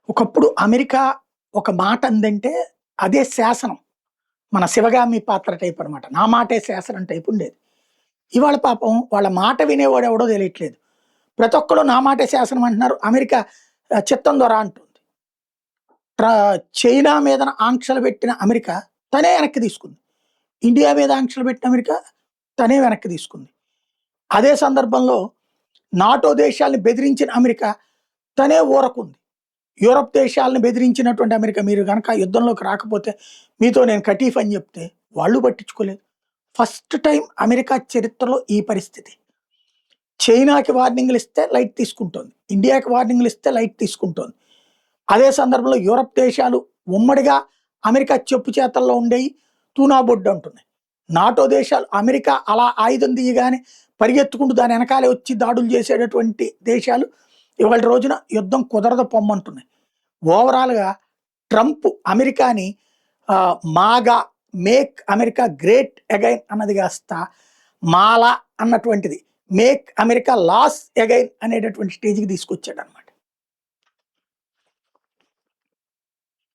ఒకప్పుడు అమెరికా ఒక మాట అందంటే అదే శాసనం. మన 'శివగామి' పాత్ర టైప్ అనమాట. నా మాటే శాసనం టైప్ ఉండేది. ఇవాళ పాపం వాళ్ళ మాట వినేవాడు ఎవడో తెలియట్లేదు. ప్రతి ఒక్కళ్ళు నా మాటే శాసనం అంటున్నారు. అమెరికా చిత్తం దొర అంటుంది. ట్ర చైనా మీద ఆంక్షలు పెట్టిన అమెరికా తనే వెనక్కి తీసుకుంది. ఇండియా మీద ఆంక్షలు పెట్టిన అమెరికా తనే వెనక్కి తీసుకుంది. అదే సందర్భంలో నాటో దేశాల్ని బెదిరించిన అమెరికా తనే ఊరకుంది. యూరప్ దేశాలను బెదిరించినటువంటి అమెరికా మీరు గనక యుద్ధంలోకి రాకపోతే మీతో నేను కటీఫ్ అని చెప్తే వాళ్ళు పట్టించుకోలేదు. ఫస్ట్ టైం అమెరికా చరిత్రలో ఈ పరిస్థితి. చైనాకి వార్నింగ్‌లు ఇస్తే లైట్ తీసుకుంటోంది. ఇండియాకి వార్నింగ్‌లు ఇస్తే లైట్ తీసుకుంటోంది. అదే సందర్భంలో యూరప్ దేశాలు ఉమ్మడిగా అమెరికా చెప్పు చేతల్లో ఉండేయి తూనాబొడ్డు అంటున్నాయి. నాటో దేశాలు అమెరికా అలా ఆయుధం తీయగానే పరిగెత్తుకుంటూ దాని వెనకాలే వచ్చి దాడులు చేసేటటువంటి దేశాలు ఇవాళ రోజున యుద్ధం కుదరదు పొమ్మంటున్నాయి. ఓవరాల్‌గా ట్రంప్ అమెరికాని మాగా మేక్ అమెరికా గ్రేట్ అగైన్ అన్నది కాస్త మాలా అన్నటువంటిది మేక్ అమెరికా లాస్ అగైన్ అనేటటువంటి స్టేజ్‌కి తీసుకొచ్చాడన్నమాట.